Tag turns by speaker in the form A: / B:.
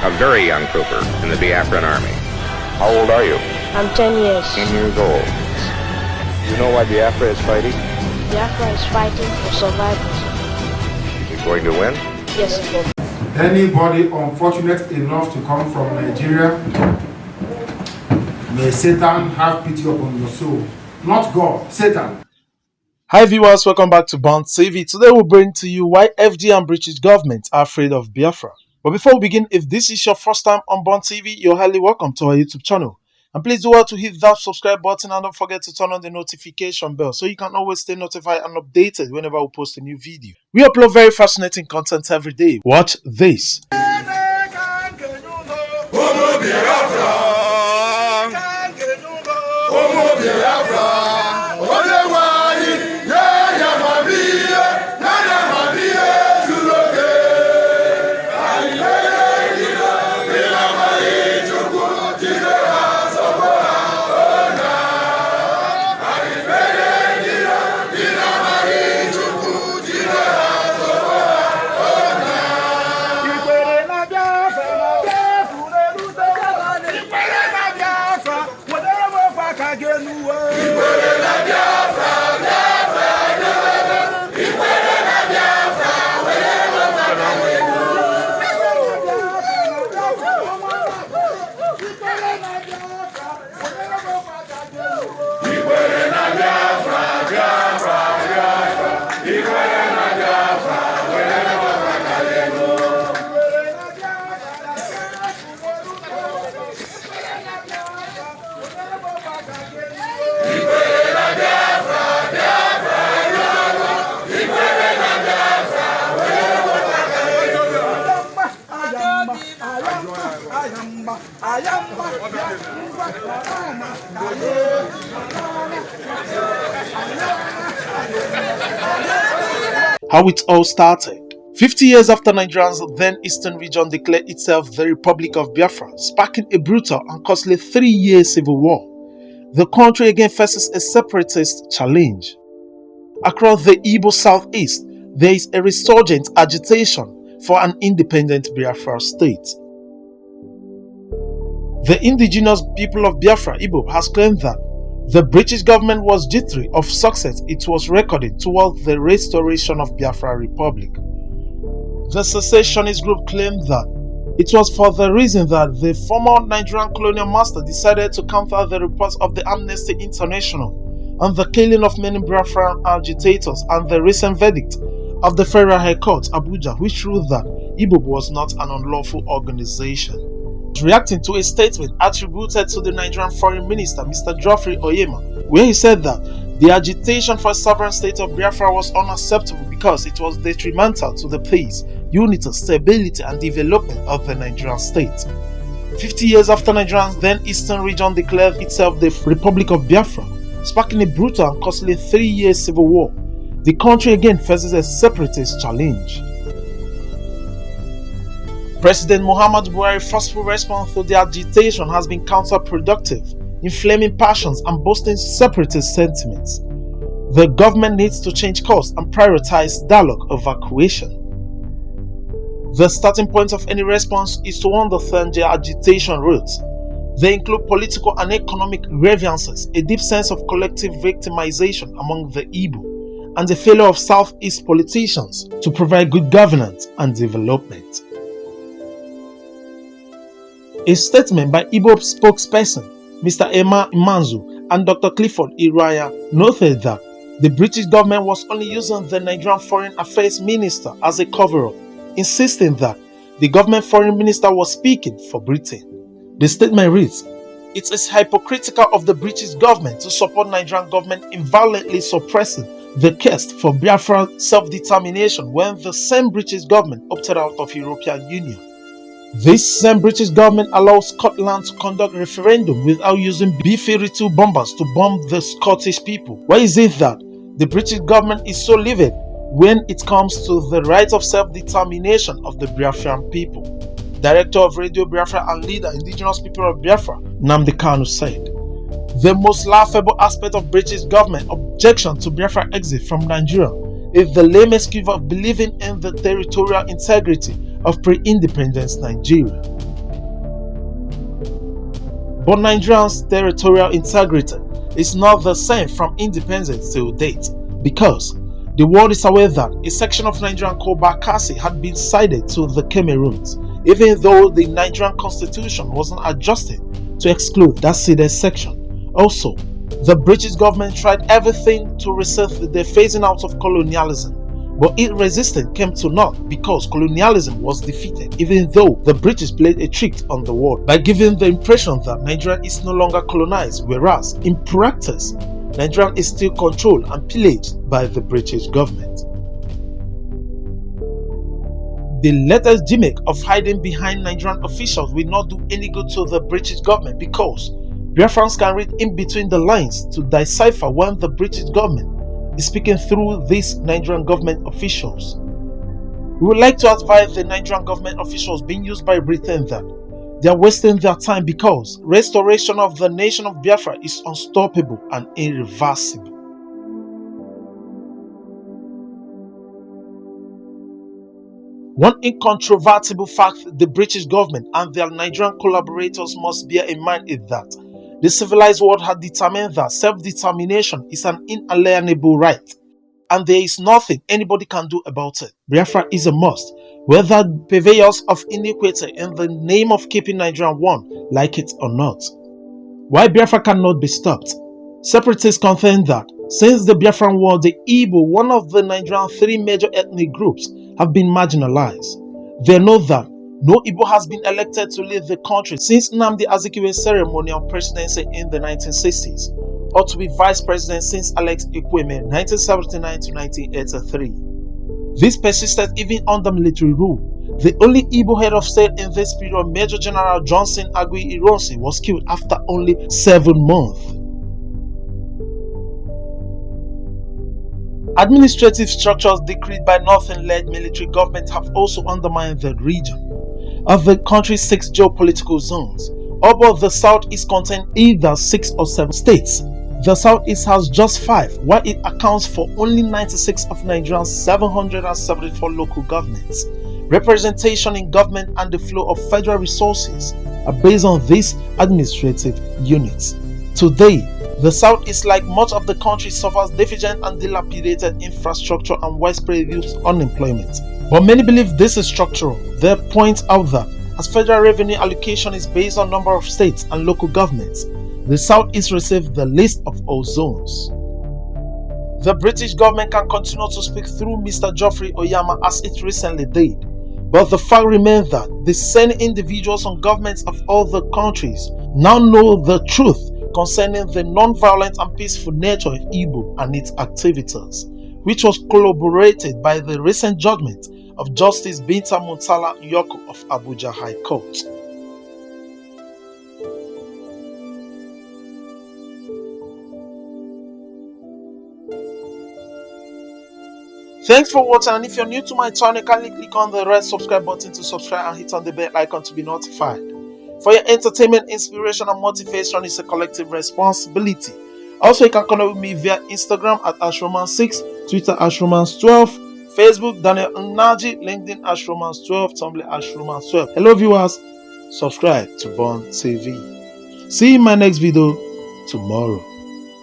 A: a very young trooper in the Biafran army.
B: How old are you?
C: I'm 10 years.
B: 10 years old. You know why Biafra is fighting?
C: Biafra is fighting for survival.
B: Is it going to win?
C: Yes, it will.
D: Anybody unfortunate enough to come from Nigeria, may Satan have pity upon your soul. Not God, Satan.
E: Hi viewers, welcome back to Bond TV. Today we'll bring to you why FD and British government are afraid of Biafra. But before we begin, if this is your first time on Bond TV, you're highly welcome to our YouTube channel. And please do well to hit that subscribe button and don't forget to turn on the notification bell so you can always stay notified and updated whenever we post a new video. We upload very fascinating content every day. Watch this. How it all started. 50 years after Nigeria's then eastern region declared itself the Republic of Biafra, sparking a brutal and costly 3-year civil war, the country again faces a separatist challenge. Across the Igbo southeast, there is a resurgent agitation for an independent Biafra state. The indigenous people of Biafra, IPOB, has claimed that the British government was jittery of success it was recording towards the restoration of Biafra Republic. The secessionist group claimed that it was for the reason that the former Nigerian colonial master decided to counter the reports of the Amnesty International and the killing of many Biafran agitators and the recent verdict of the Federal High Court, Abuja, which ruled that IPOB was not an unlawful organization. Reacting to a statement attributed to the Nigerian Foreign Minister, Mr. Geoffrey Oyema, where he said that the agitation for a sovereign state of Biafra was unacceptable because it was detrimental to the peace, unity, stability, and development of the Nigerian state. 50 years after Nigeria's then eastern region declared itself the Republic of Biafra, sparking a brutal and costly 3-year civil war, the country again faces a separatist challenge. President Muhammadu Buhari's forceful response to the agitation has been counterproductive, inflaming passions and boosting separatist sentiments. The government needs to change course and prioritize dialogue over cohesion. The starting point of any response is to understand the agitation roots. They include political and economic grievances, a deep sense of collective victimization among the Igbo, and the failure of Southeast politicians to provide good governance and development. A statement by IPOB spokesperson Mr. Emma Imanzu and Dr. Clifford Iraya noted that the British government was only using the Nigerian Foreign Affairs Minister as a cover-up, insisting that the government foreign minister was speaking for Britain. The statement reads, "It is hypocritical of the British government to support Nigerian government in violently suppressing the quest for Biafra self-determination when the same British government opted out of European Union. This same British government allows Scotland to conduct referendum without using B-52 bombers to bomb the Scottish people. Why is it that the British government is so livid when it comes to the right of self-determination of the Biafran people?" Director of Radio Biafra and leader indigenous people of Biafra, Nnamdi Kanu, said. The most laughable aspect of British government objection to Biafra exit from Nigeria is the lame excuse of believing in the territorial integrity of pre-independence Nigeria. But Nigeria's territorial integrity is not the same from independence till date, because the world is aware that a section of Nigerian called Bakassi had been ceded to the Cameroons, even though the Nigerian constitution wasn't adjusted to exclude that ceded section. Also, the British government tried everything to resist the phasing out of colonialism, but its resistance came to naught because colonialism was defeated, even though the British played a trick on the world by giving the impression that Nigeria is no longer colonized, whereas in practice, Nigeria is still controlled and pillaged by the British government. The latest gimmick of hiding behind Nigerian officials will not do any good to the British government, because Biafrans can read in between the lines to decipher when the British government is speaking through these Nigerian government officials. We would like to advise the Nigerian government officials being used by Britain that they are wasting their time, because restoration of the nation of Biafra is unstoppable and irreversible. One incontrovertible fact the British government and their Nigerian collaborators must bear in mind is that the civilized world had determined that self-determination is an inalienable right, and there is nothing anybody can do about it. Biafra is a must, whether purveyors of iniquity in the name of keeping Nigeria one like it or not. Why Biafra cannot be stopped? Separatists contend that since the Biafran war, the Igbo, one of the Nigerian three major ethnic groups, have been marginalized. They know that no Igbo has been elected to lead the country since Nnamdi Azikiwe's ceremonial presidency in the 1960s, or to be vice president since Alex Ekweme 1979 to 1983. This persisted even under military rule. The only Igbo head of state in this period, Major General Johnson Agui Ironsi, was killed after only 7 months. Administrative structures decreed by Northern-led military government have also undermined the region. Of the country's 6 geopolitical zones, all but the Southeast contain either 6 or 7 states. The Southeast has just 5, while it accounts for only 96 of Nigeria's 774 local governments. Representation in government and the flow of federal resources are based on these administrative units. Today, the Southeast, like much of the country, suffers deficient and dilapidated infrastructure and widespread youth unemployment. But many believe this is structural. They point out that as federal revenue allocation is based on number of states and local governments, the Southeast received the least of all zones. The British government can continue to speak through Mr. Geoffrey Oyama as it recently did, but the fact remains that the same individuals and governments of all the countries now know the truth concerning the non-violent and peaceful nature of Igbo and its activities, which was corroborated by the recent judgment of Justice Binta Muntala Nyoko of Abuja High Court. Thanks for watching, and if you're new to my channel, kindly click on the red subscribe button to subscribe and hit on the bell icon to be notified. For your entertainment, inspiration and motivation is a collective responsibility. Also, you can connect with me via Instagram at Ashroman6, Twitter Ashromans12, Facebook Daniel Nnaji, LinkedIn Ashromans12, Tumblr Ashromans12. Hello viewers, subscribe to Born TV. See you in my next video tomorrow.